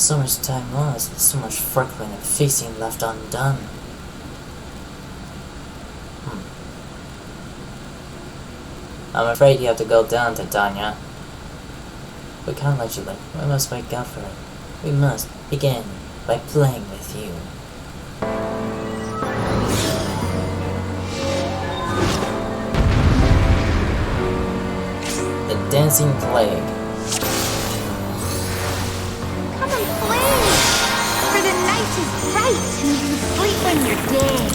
So much time lost, so much freckling and facing left undone. I'm afraid you have to go down, Titania. We can't let you live. We must make up for it. We must begin by playing with you. The Dancing Plague. Come and play! For the night is bright and you sleep when you're dead.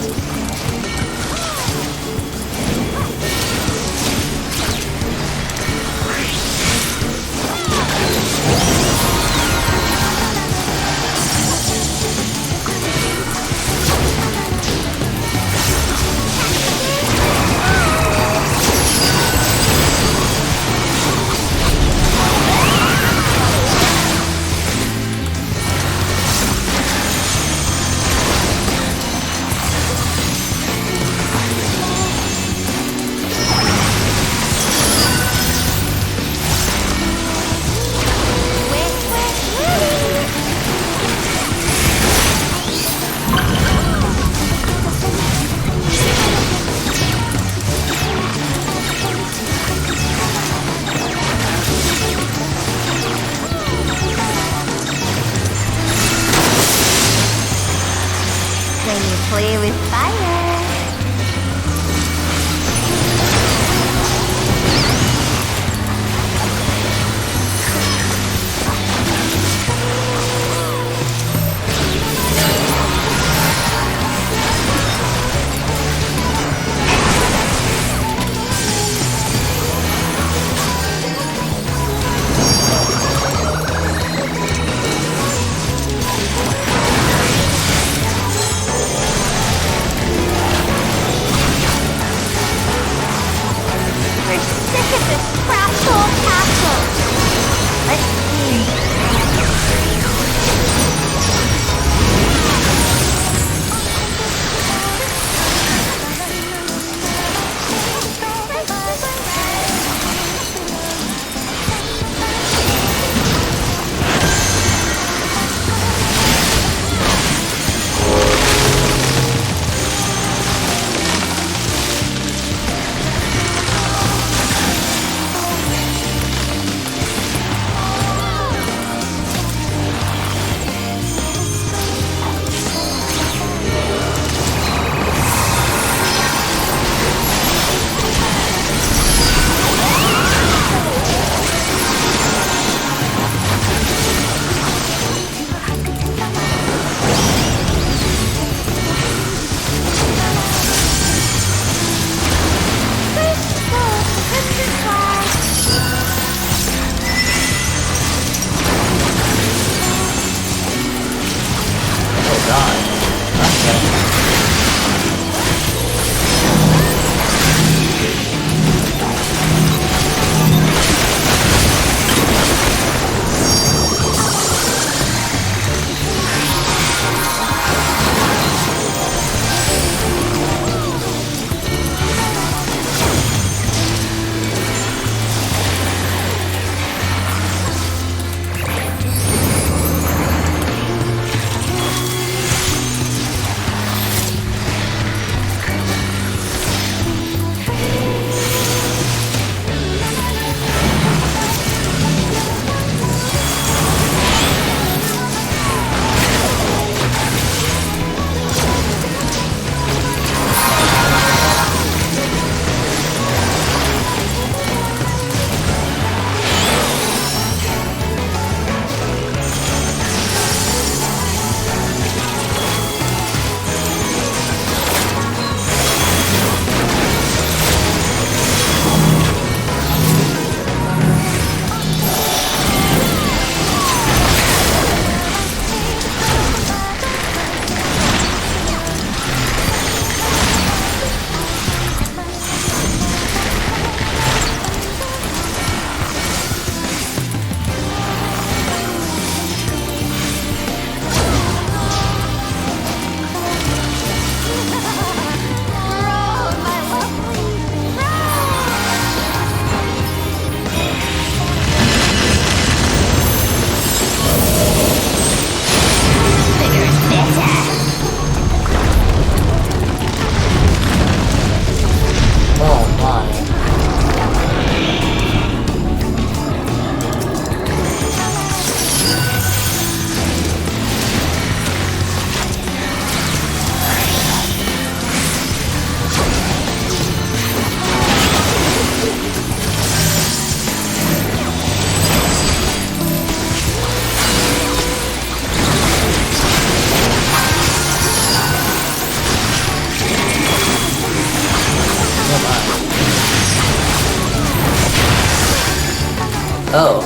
Oh.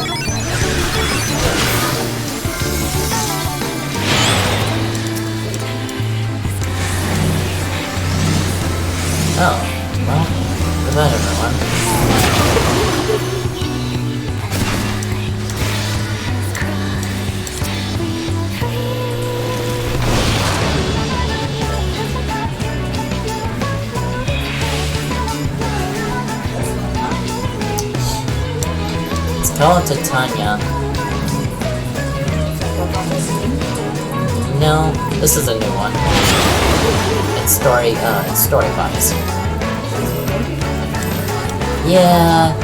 Oh. Well, goodbye everyone. Let's call it to Tanya. No, this is a new one. It's story-wise. Yeah.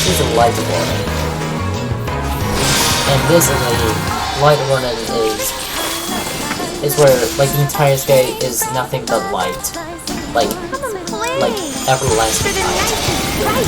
She's a light warden. And basically, light warden is where, like, the entire sky is nothing but light. Like everlasting light.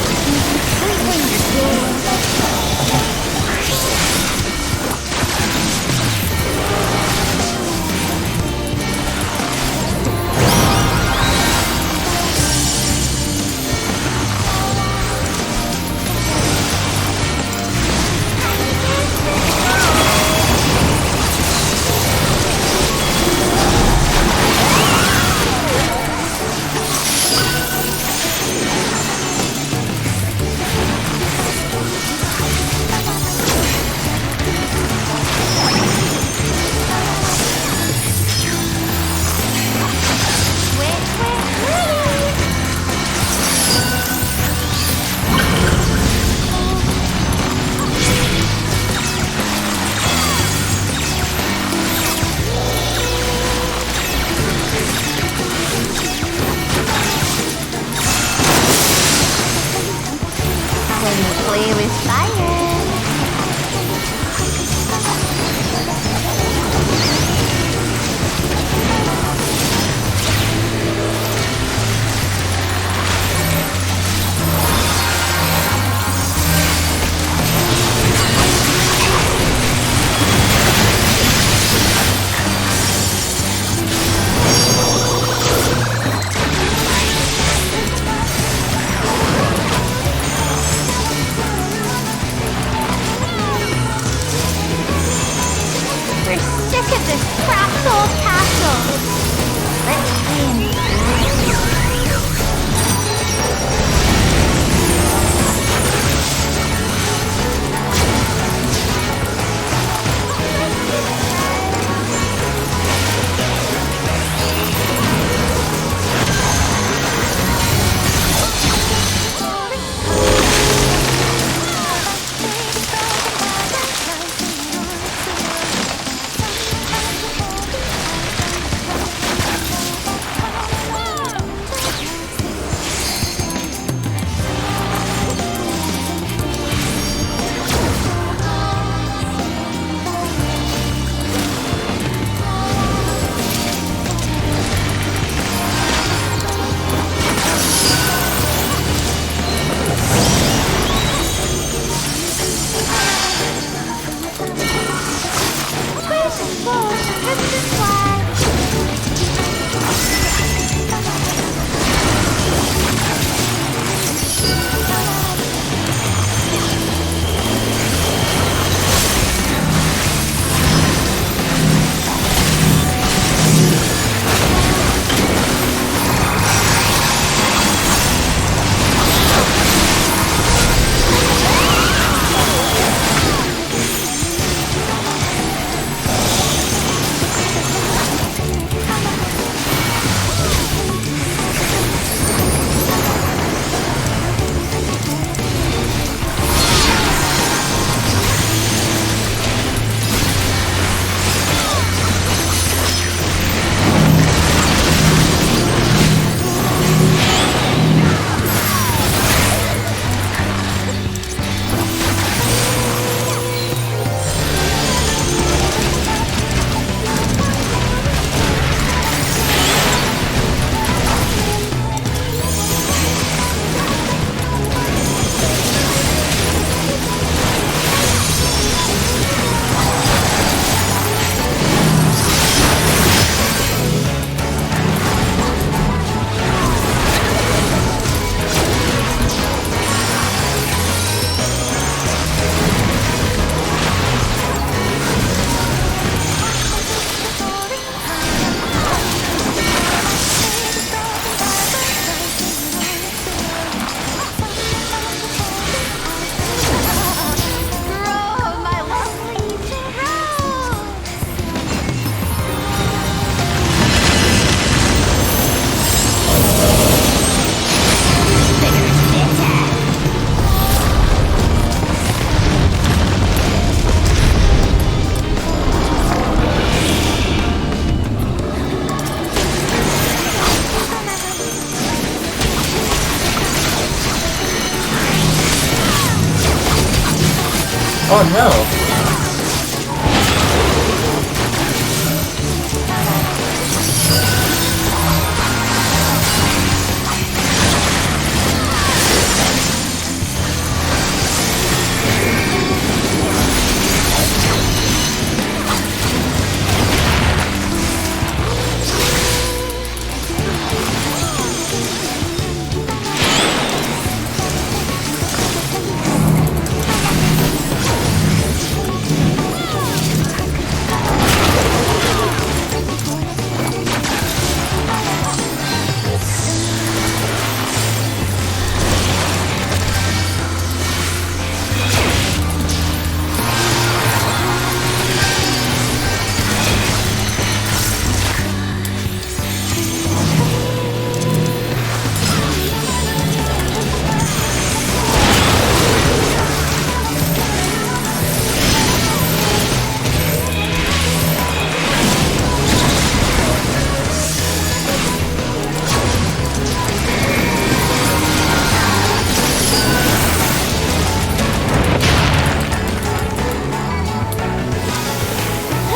Oh no!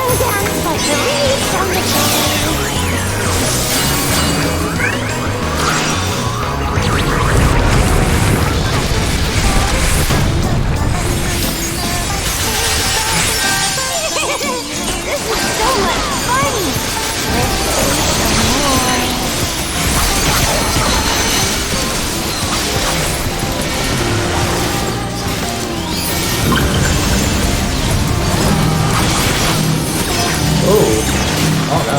Dance like the leaves on the This is so much fun! Let's play some more. Ooh. Oh no.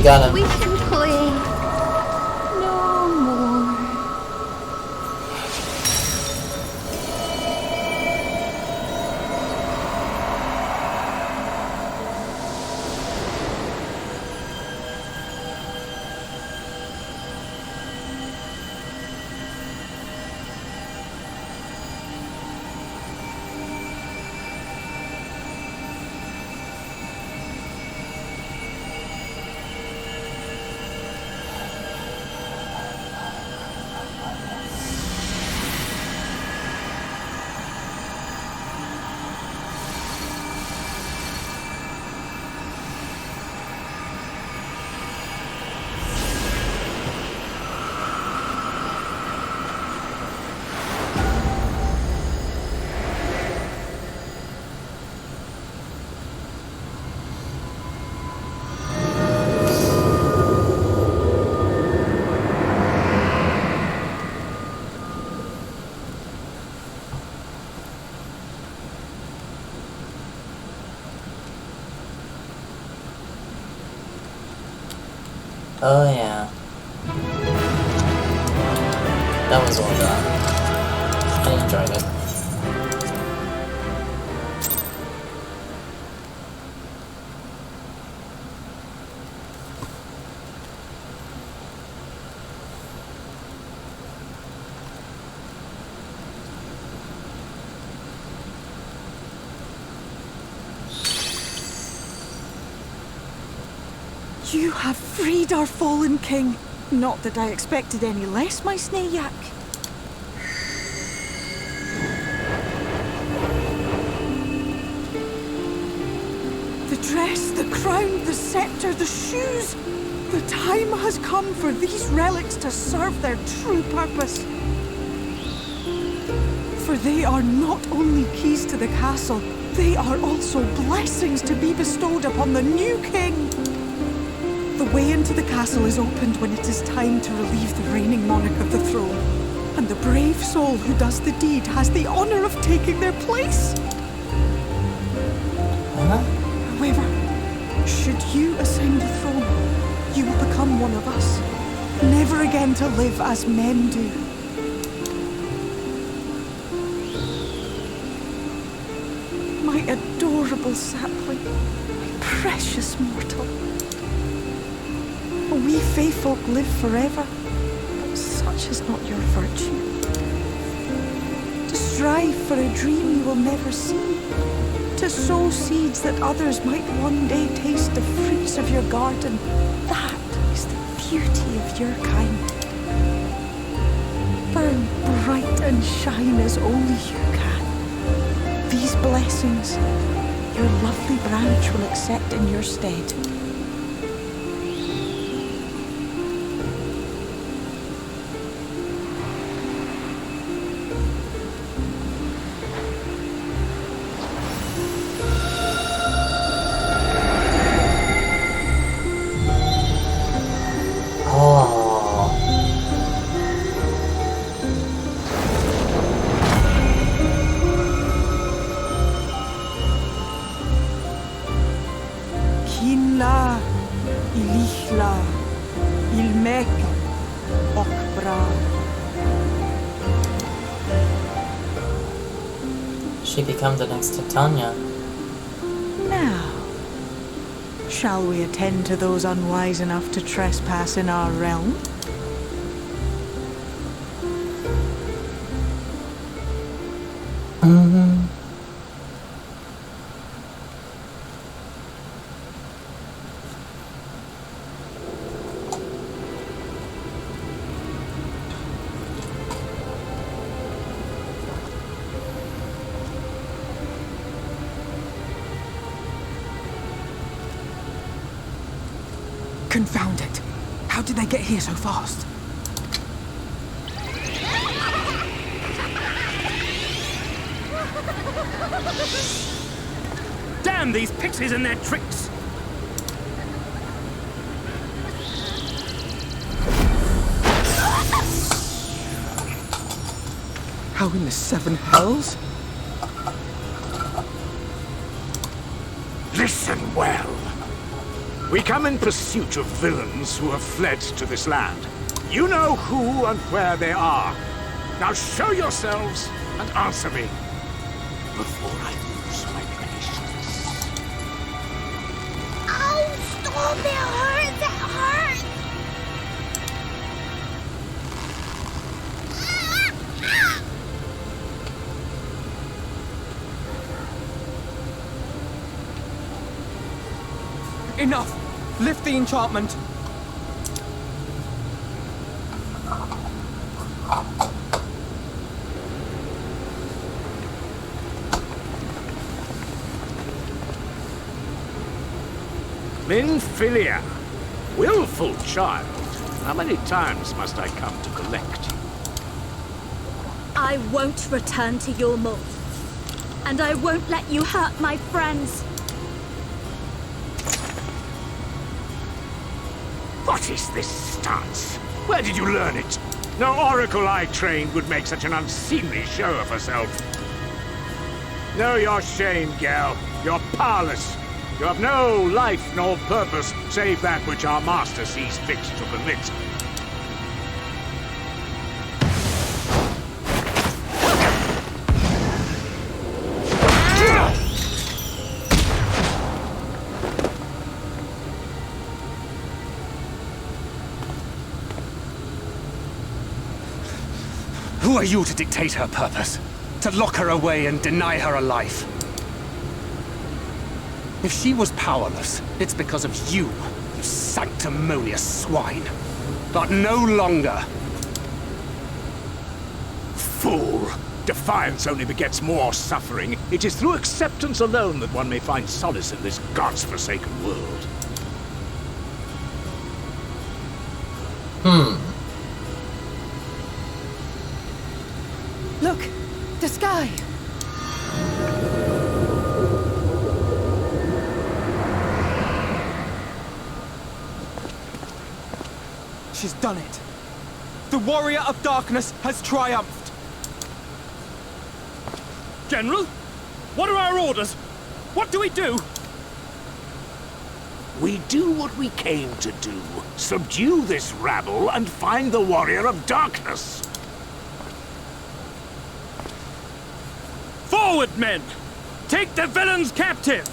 Got him. We can play no more. Oh yeah. That was well done. I enjoyed it. You have freed our fallen king. Not that I expected any less, my Snayak. The dress, the crown, the scepter, the shoes. The time has come for these relics to serve their true purpose. For they are not only keys to the castle, they are also blessings to be bestowed upon the new king. The way into the castle is opened when it is time to relieve the reigning monarch of the throne. And the brave soul who does the deed has the honor of taking their place. However, should you ascend the throne, you will become one of us, never again to live as men do. My adorable sapling, my precious mortal. We Fae folk live forever, but such is not your virtue. To strive for a dream you will never see, to sow seeds that others might one day taste the fruits of your garden, that is the beauty of your kind. Burn bright and shine as only you can. These blessings, your lovely branch will accept in your stead. Kinla, Ilichla, Ilmek, Okbra. She become the next Titania. Now, shall we attend to those unwise enough to trespass in our realm? Confound it! How did they get here so fast? Damn these pixies and their tricks! How in the seven hells? Listen well. We come in pursuit of villains who have fled to this land. You know who and where they are. Now show yourselves and answer me before I lose my patience. Oh, stop! It hurts! It hurts! Enough! Lift the enchantment! Minfilia, willful child. How many times must I come to collect you? I won't return to your mold. And I won't let you hurt my friends. What is this stance? Where did you learn it? No oracle I trained would make such an unseemly show of herself. Know your shame, gal. You're powerless. You have no life nor purpose, save that which our master sees fit to permit. Who are you to dictate her purpose? To lock her away and deny her a life? If she was powerless, it's because of you, you sanctimonious swine. But no longer. Fool! Defiance only begets more suffering. It is through acceptance alone that one may find solace in this god's-forsaken world. Look, the sky. She's done it. The warrior of darkness has triumphed. General, what are our orders? What do we do? We do what we came to do. Subdue this rabble and find the warrior of darkness. Forward, men! Take the villains captive!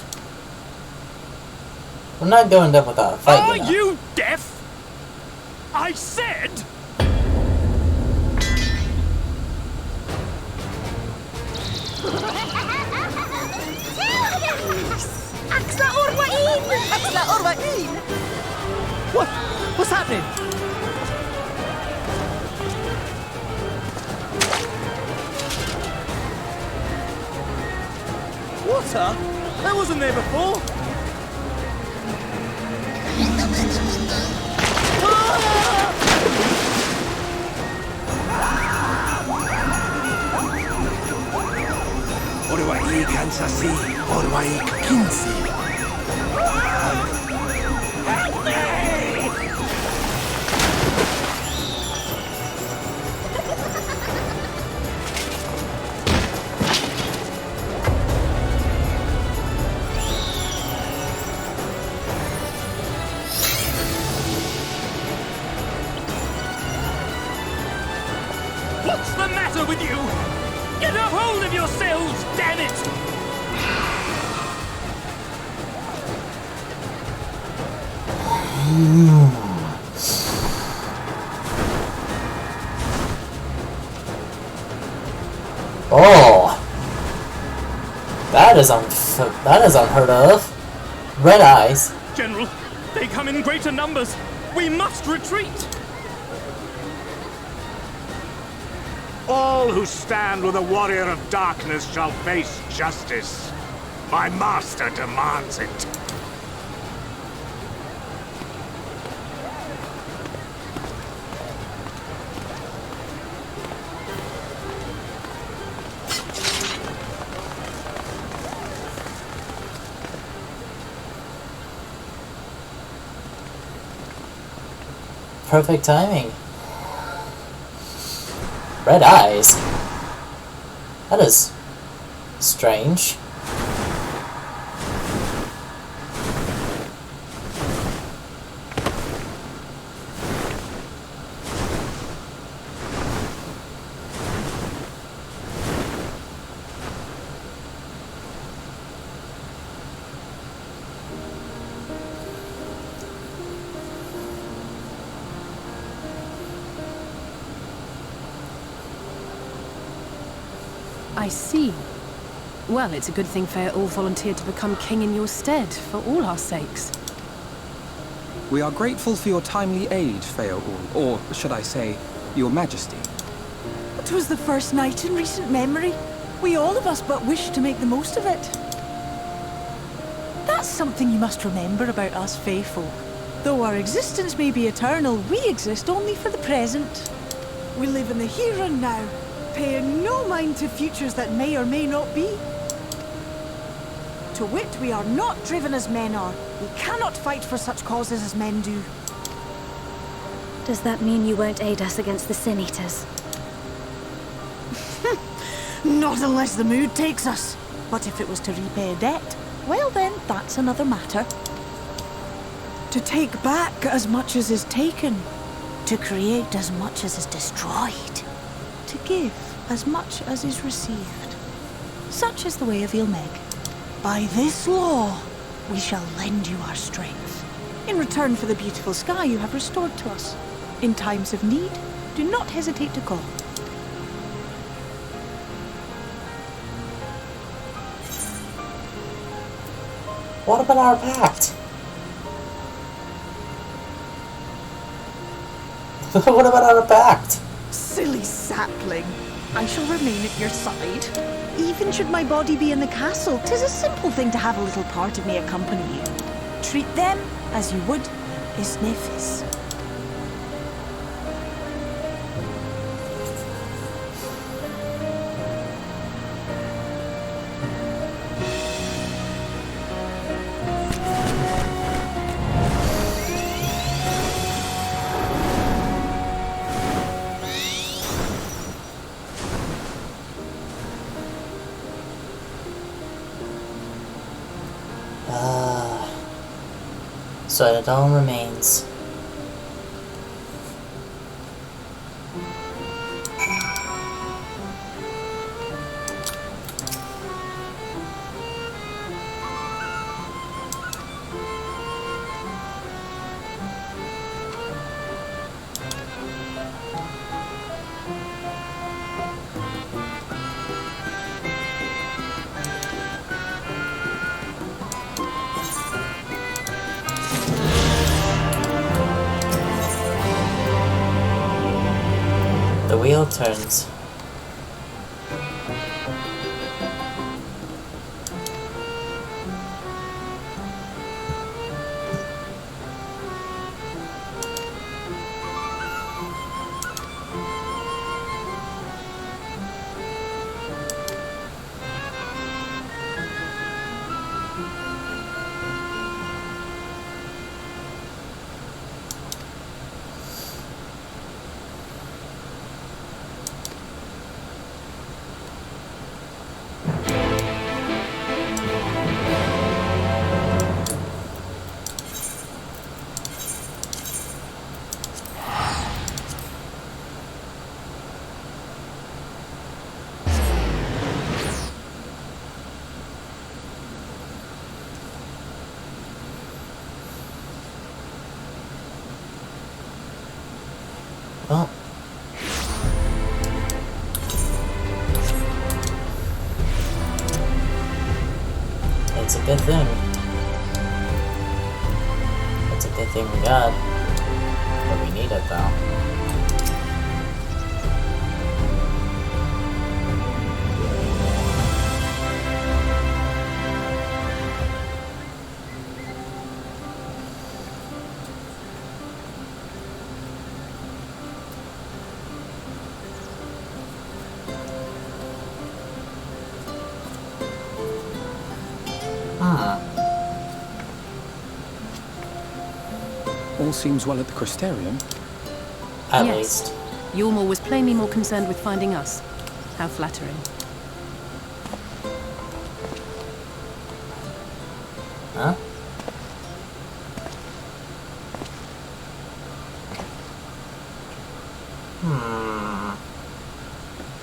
I'm not going down without a fight. Are You know. you deaf? I said... Axla Orwain! Axla Orwain! What's happening? Water? That wasn't there before. Orwaik Ansasi, Orwaik Kinsi. What's the matter with you? Get a hold of yourselves, damn it! Oh, that is unheard of. Red eyes. General, they come in greater numbers. We must retreat. All who stand with the warrior of darkness shall face justice. My master demands it. Perfect timing. Red eyes? That is strange. I see. Well, it's a good thing Feor volunteered to become king in your stead, for all our sakes. We are grateful for your timely aid, Feor, or should I say, your majesty. It was the first night in recent memory. We all of us but wished to make the most of it. That's something you must remember about us Fae folk. Though our existence may be eternal, we exist only for the present. We live in the here and now, paying no mind to futures that may or may not be. To wit, we are not driven as men are. We cannot fight for such causes as men do. Does that mean you won't aid us against the Sin Eaters? Not unless the mood takes us. But if it was to repay a debt, Well then, that's another matter. To take back as much as is taken. To create as much as is destroyed. To give as much as is received. Such is the way of Ilmeg. By this law, we shall lend you our strength. In return for the beautiful sky you have restored to us. In times of need, do not hesitate to call. What about our pact? What about our pact? Silly sapling. I shall remain at your side. Even should my body be in the castle, 'tis a simple thing to have a little part of me accompany you. Treat them as you would Isnefis. So it all remains. The wheel turns. Well, it's a good thing. It's a good thing we got what we needed, though. All seems well at the Crystarium. At Yes. least. Youre was plainly more concerned with finding us. How flattering. Huh?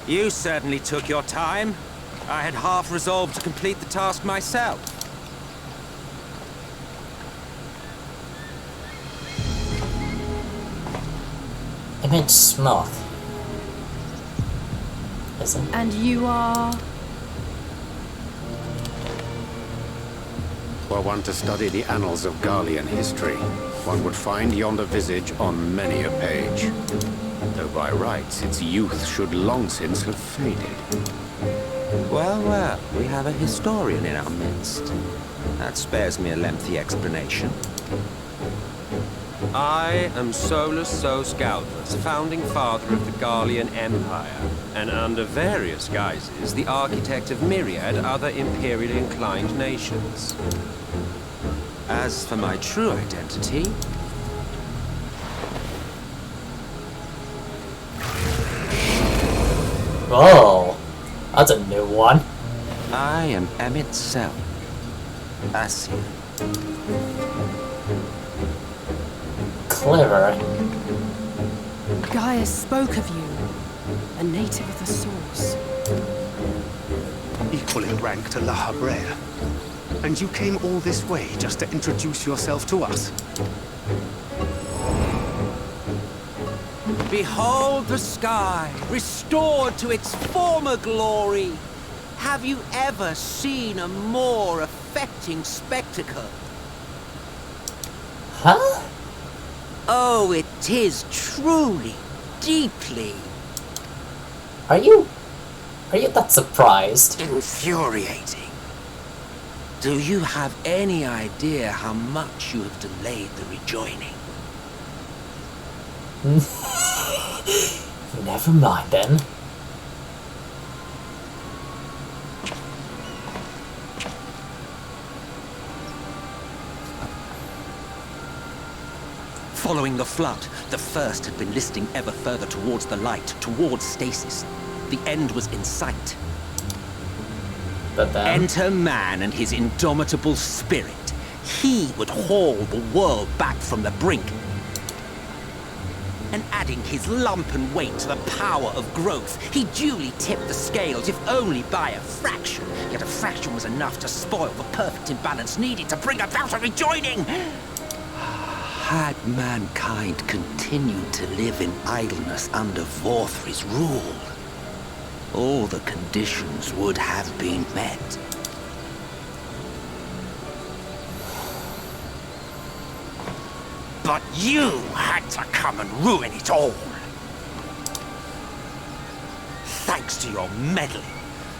You certainly took your time. I had half resolved to complete the task myself. Image smooth. Isn't? And you are... Were one to study the annals of Garlean history, one would find yonder visage on many a page. Though by rights its youth should long since have faded. Well, well, we have a historian in our midst. That spares me a lengthy explanation. I am Solus Sos Galvus, founding father of the Garlean Empire, and under various guises, the architect of myriad other imperially inclined nations. As for my true identity... Oh, that's a new one. I am Emmett Sell. I see. Clever. Gaius spoke of you, a native of the source. Equal in rank to La Habrera. And you came all this way just to introduce yourself to us? Behold the sky, restored to its former glory. Have you ever seen a more affecting spectacle? Huh? Oh, it is truly, deeply Are you that surprised? infuriating. Do you have any idea how much you have delayed the rejoining? Never mind then. Following the flood, the first had been listing ever further towards the light, towards stasis. The end was in sight. But then... Enter man and his indomitable spirit. He would haul the world back from the brink. And adding his lumpen weight to the power of growth, he duly tipped the scales, if only by a fraction. Yet a fraction was enough to spoil the perfect imbalance needed to bring about a rejoining. Had mankind continued to live in idleness under Vorthri's rule, all the conditions would have been met. But you had to come and ruin it all. Thanks to your meddling,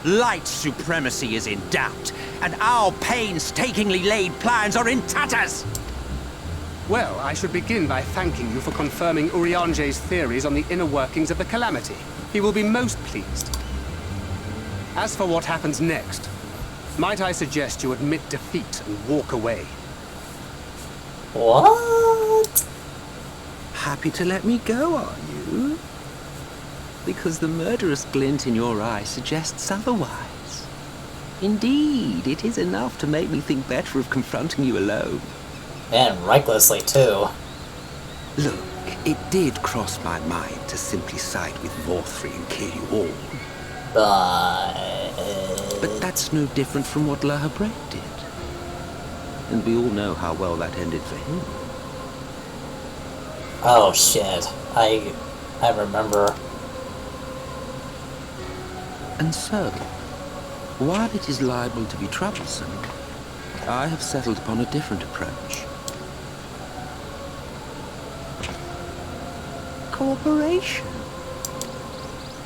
light supremacy is in doubt, and our painstakingly laid plans are in tatters. Well, I should begin by thanking you for confirming Urianger's theories on the inner workings of the Calamity. He will be most pleased. As for what happens next, might I suggest you admit defeat and walk away? What? Happy to let me go, are you? Because the murderous glint in your eye suggests otherwise. Indeed, it is enough to make me think better of confronting you alone. And recklessly, too. Look, it did cross my mind to simply side with Vorthri and kill you all. But that's no different from what La Habrera did. And we all know how well that ended for him. Oh shit. I remember. And so, while it is liable to be troublesome, I have settled upon a different approach. Cooperation.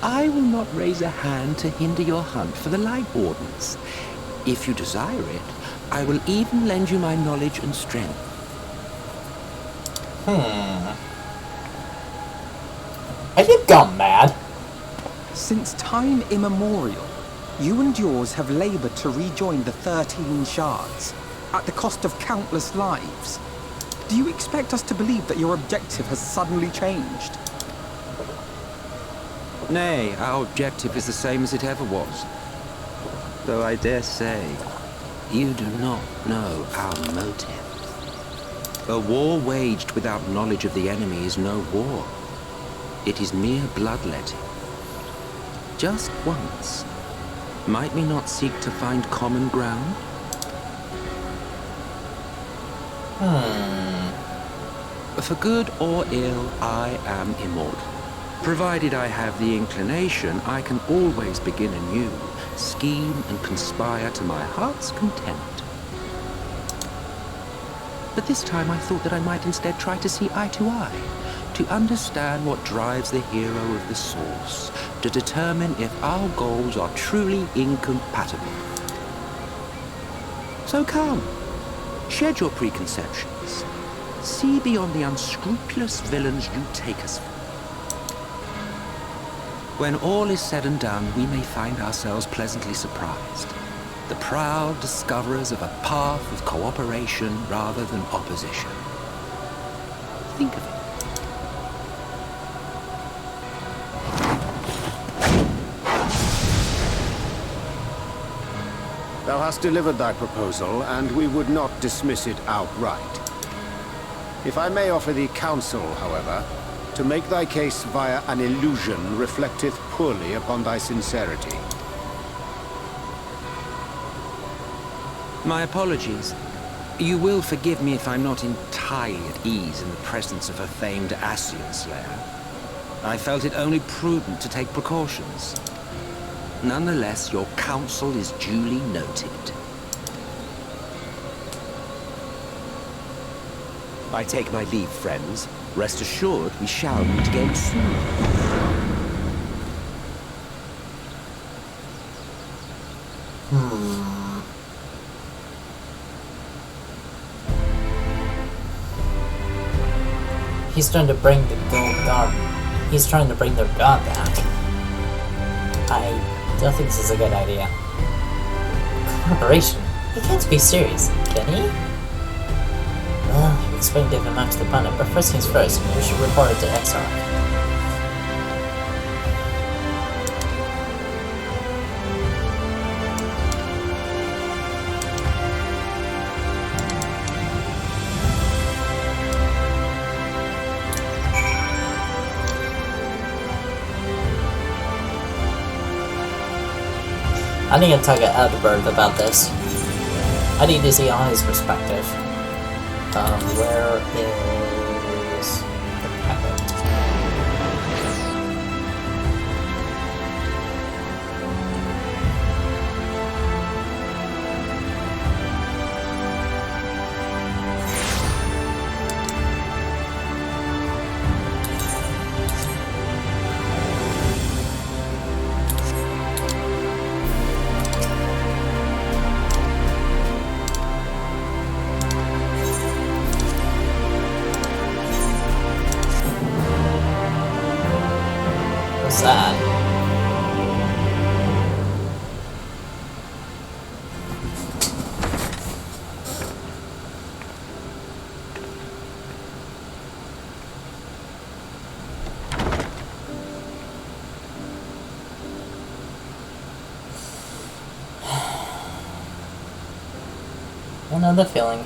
I will not raise a hand to hinder your hunt for the Light Wardens. If you desire it, I will even lend you my knowledge and strength. Have you gone mad? Since time immemorial, you and yours have labored to rejoin the 13 shards, at the cost of countless lives. Do you expect us to believe that your objective has suddenly changed? Nay, our objective is the same as it ever was. Though I dare say, you do not know our motive. A war waged without knowledge of the enemy is no war. It is mere bloodletting. Just once, might we not seek to find common ground? For good or ill, I am immortal. Provided I have the inclination, I can always begin anew, scheme and conspire to my heart's content. But this time I thought that I might instead try to see eye to eye, to understand what drives the hero of the source, to determine if our goals are truly incompatible. So come, shed your preconceptions. See beyond the unscrupulous villains you take us for. When all is said and done, we may find ourselves pleasantly surprised. The proud discoverers of a path of cooperation rather than opposition. Think of it. Thou hast delivered thy proposal, and we would not dismiss it outright. If I may offer thee counsel, however, to make thy case via an illusion reflecteth poorly upon thy sincerity. My apologies. You will forgive me if I'm not entirely at ease in the presence of a famed Ascian slayer. I felt it only prudent to take precautions. Nonetheless, your counsel is duly noted. I take my leave, friends. Rest assured, we shall meet again soon. He's trying to bring the gold god. He's trying to bring their god back. I don't think this is a good idea. Collaboration? He can't be serious, can he? Well, you explained to him amongst the planet, but first things first, we should report it to Exarch. I need to talk to Edward about this. I need to see on his perspective. Where is the packet? Sad. Another feeling.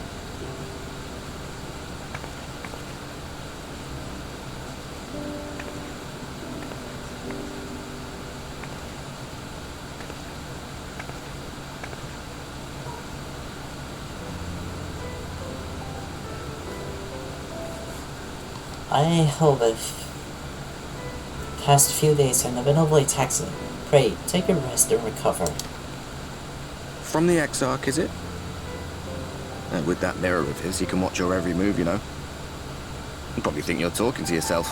I hope if past few days have been overly taxing. Pray, take a rest and recover. From the Exarch, is it? And with that mirror of his, he can watch your every move, you know. You probably think you're talking to yourself.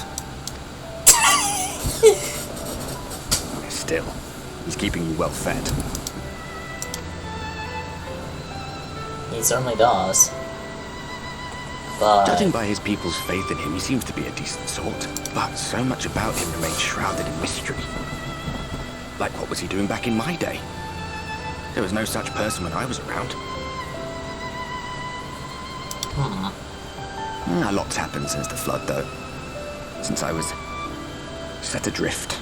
Still, he's keeping you well fed. He certainly does. But judging by his people's faith in him, he seems to be a decent sort. But so much about him remains shrouded in mystery. Like, what was he doing back in my day? There was no such person when I was around. A lot's happened since the flood, though. Since I was set adrift.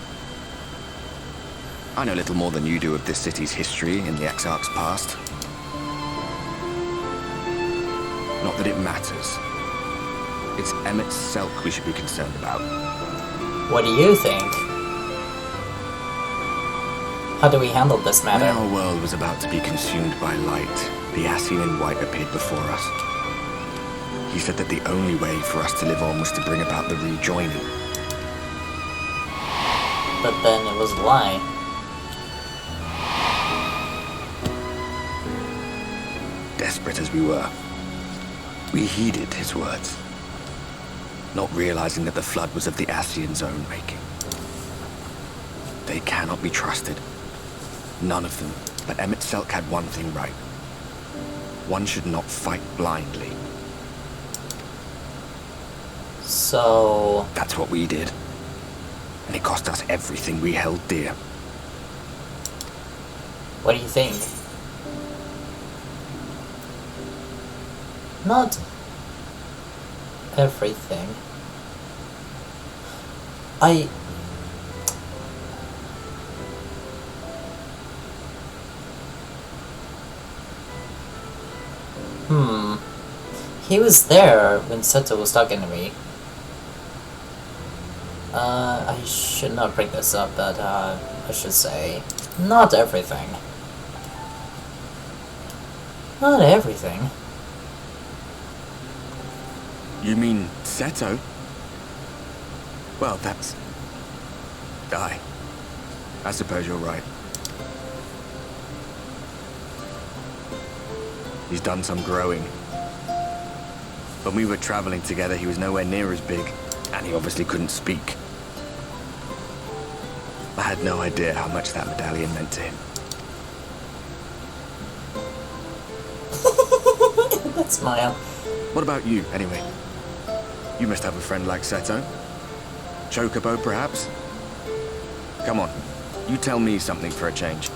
I know little more than you do of this city's history in the Exarch's past. Not that it matters. It's Emmett Selk we should be concerned about. what do you think? How do we handle this matter? When our world was about to be consumed by light, the Ascian in white appeared before us. He said that the only way for us to live on was to bring about the rejoining. But then it was a lie. Desperate as we were, we heeded his words, not realizing that the flood was of the Ascian's own making. They cannot be trusted. None of them. But Emmett Selk had one thing right. One should not fight blindly. So... that's what we did. And it cost us everything we held dear. What do you think? Not everything. He was there when Seto was talking to me. I should not bring this up, but I should say, not everything. Not everything. You mean Seto? Well, that's... I suppose you're right. He's done some growing. When we were traveling together, he was nowhere near as big, and he obviously couldn't speak. I had no idea how much that medallion meant to him. That smile. What about you, anyway? You must have a friend like Seto. Chocobo, perhaps? Come on, you tell me something for a change.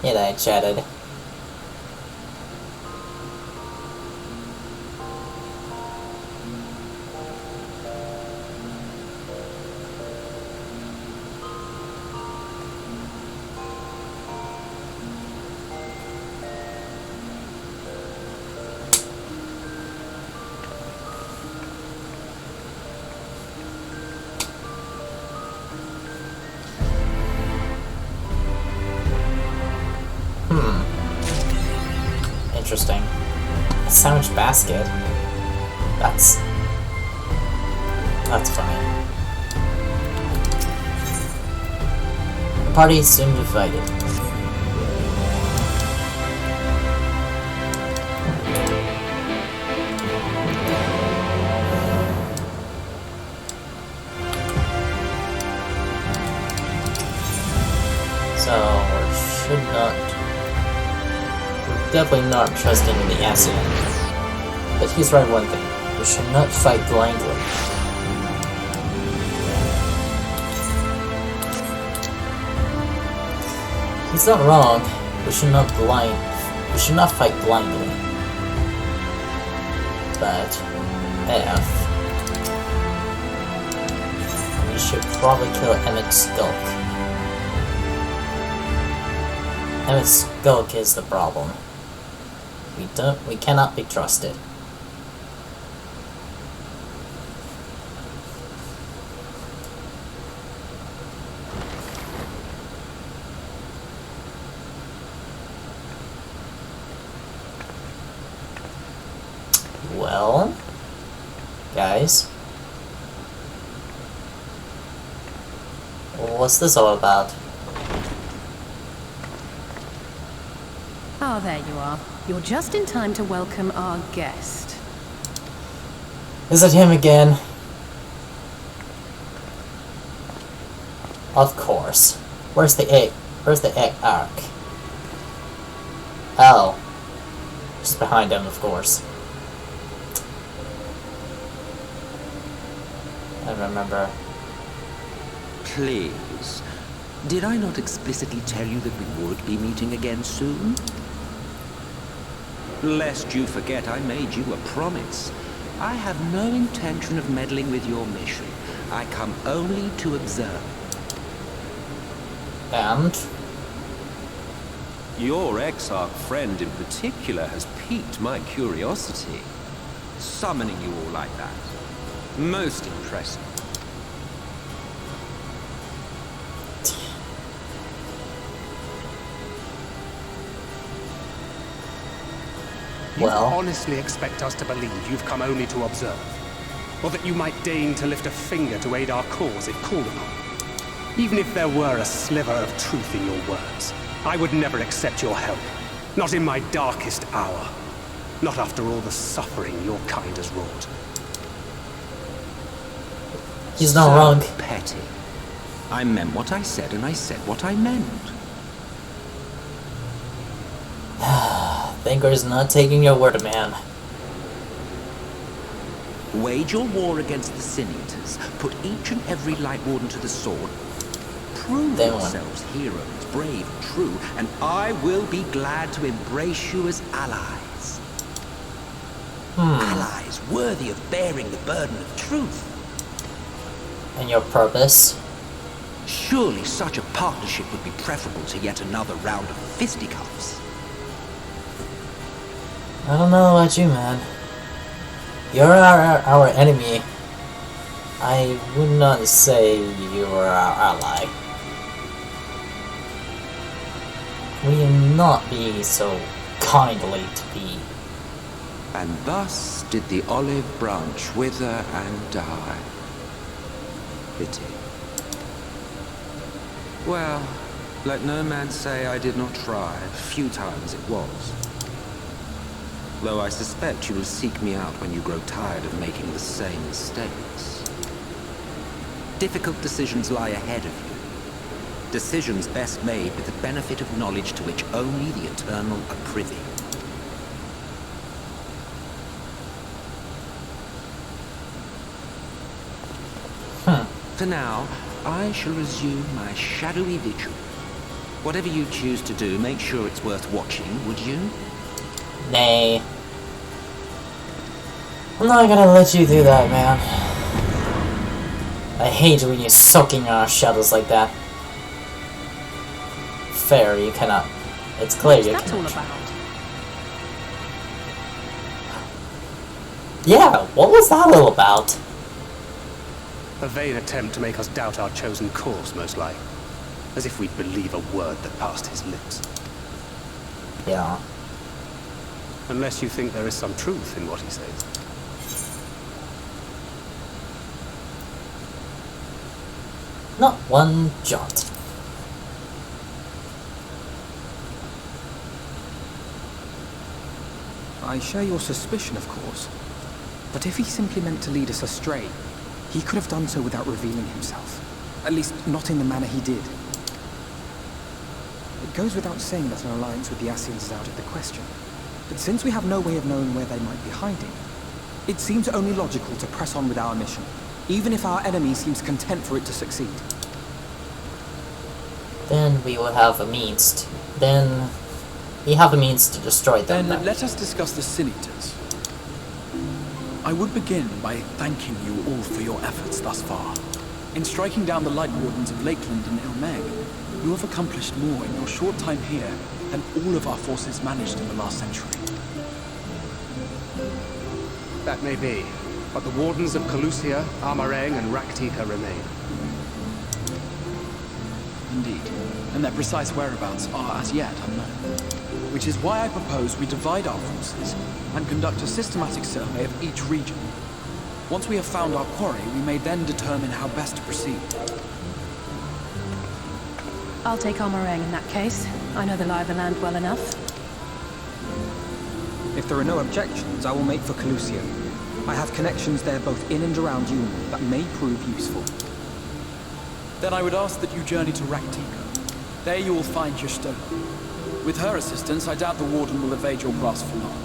Yeah, I chatted. Interesting. A sandwich basket. That's funny. The party is soon divided. So, should not... Definitely not trusting in the ASEAN. But he's right one thing. We should not fight blindly. He's not wrong. We should not fight blindly. But we should probably kill Emmet Skulk. Emmet Skulk is the problem. We cannot be trusted. Well, guys, what's this all about? Ah, there you are. You're just in time to welcome our guest. Is it him again? Of course. Where's the egg? Where's the egg arc? Oh. Just behind him, of course. I remember. Please. Did I not explicitly tell you that we would be meeting again soon? Lest you forget, I made you a promise. I have no intention of meddling with your mission. I come only to observe. And? Your exarch friend in particular has piqued my curiosity. Summoning you all like that. Most impressive. You Well, honestly expect us to believe you've come only to observe? Or that you might deign to lift a finger to aid our cause if called upon? Even if there were a sliver of truth in your words, I would never accept your help. Not in my darkest hour. Not after all the suffering your kind has wrought. he's not wrong. Petty. I meant what I said, and I said what I meant. Thinker is not taking your word, man. Wage your war against the Sin Eaters. Put each and every Light Warden to the sword. Prove yourselves heroes, brave and true, and I will be glad to embrace you as allies. Allies worthy of bearing the burden of truth. and your purpose. Surely such a partnership would be preferable to yet another round of fisticuffs. I don't know about you, man. You're our enemy. I would not say you are our ally. Will not be so kindly to be. And thus did the olive branch wither and die. Pity. Well, let no man say I did not try, futile as it was. Though I suspect you will seek me out when you grow tired of making the same mistakes. Difficult decisions lie ahead of you. Decisions best made with the benefit of knowledge to which only the eternal are privy. For now, I shall resume my shadowy vigil. Whatever you choose to do, make sure it's worth watching, would you? Nay. I'm not gonna let you do that, man. I hate when you soak in your shadows like that. Fair, you cannot. It's clear you cannot. What's that all about? Yeah, what was that all about? A vain attempt to make us doubt our chosen course, most like. As if we'd believe a word that passed his lips. Yeah. Unless you think there is some truth in what he says. Not one jot. I share your suspicion, of course. But if he simply meant to lead us astray, he could have done so without revealing himself. At least, not in the manner he did. It goes without saying that an alliance with the Ascians is out of the question. But since we have no way of knowing where they might be hiding, it seems only logical to press on with our mission, even if our enemy seems content for it to succeed. Then we will have a means to... Then... we have a means to destroy them. Then let us discuss the Sin Eaters. I would begin by thanking you all for your efforts thus far. In striking down the Light Wardens of Lakeland and Ilmeg, you have accomplished more in your short time here than all of our forces managed in the last century. That may be, but the Wardens of Calusia, Amareng, and Raktika remain. Indeed, and their precise whereabouts are as yet unknown. Which is why I propose we divide our forces and conduct a systematic survey of each region. Once we have found our quarry, we may then determine how best to proceed. I'll take Amareng in that case. I know the lie of the land well enough. If there are no objections, I will make for Calusia. I have connections there both in and around Youre that may prove useful. Then I would ask that you journey to Raktika. There you will find Y'shtola. With her assistance, I doubt the Warden will evade your grasp for long.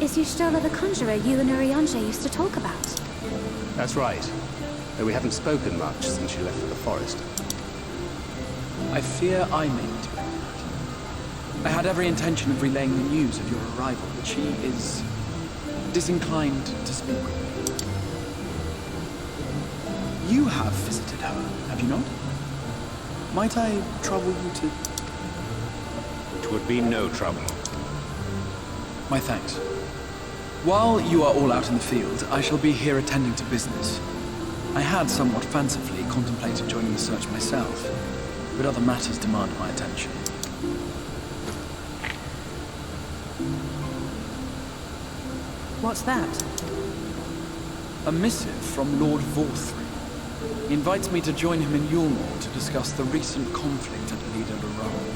Is Y'shtola the conjurer you and Urianger used to talk about? That's right. Though we haven't spoken much since she left for the forest. I fear I may be doing that. I had every intention of relaying the news of your arrival, but she is disinclined to speak with me. You have visited her, have you not? Might I trouble you to... It would be no trouble. My thanks. While you are all out in the field, I shall be here attending to business. I had somewhat fancifully contemplated joining the search myself, but other matters demand my attention. What's that? A missive from Lord Vorthry. He invites me to join him in Yulmore to discuss the recent conflict at Lida Laran.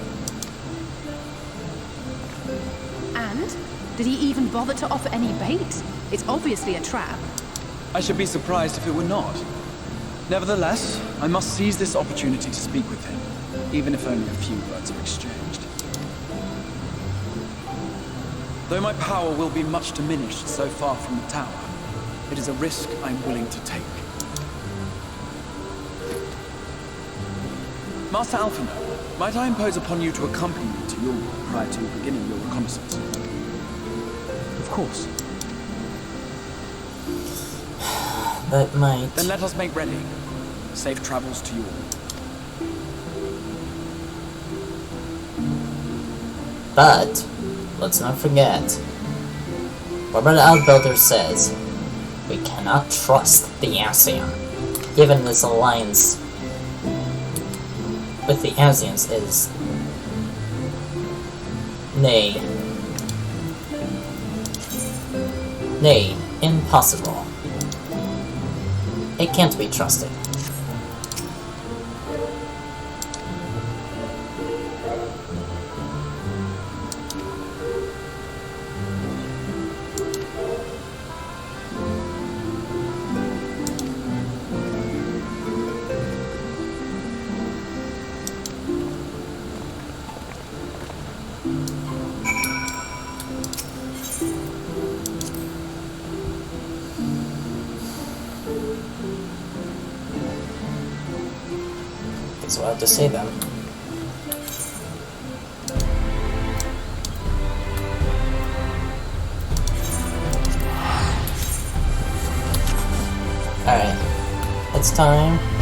And? Did he even bother to offer any bait? It's obviously a trap. I should be surprised if it were not. Nevertheless, I must seize this opportunity to speak with him, even if only a few words are exchanged. Though my power will be much diminished so far from the tower, it is a risk I'm willing to take. Master Alphinaud, might I impose upon you to accompany me to Yulmore prior to beginning your reconnaissance? Of course. That might. Then let us make ready. Safe travels to you all. But let's not forget what the Outbuilder says. We cannot trust the Ascian, given this alliance with the Ascians is nay, impossible. It can't be trusted. So I have to say them. Alright, it's time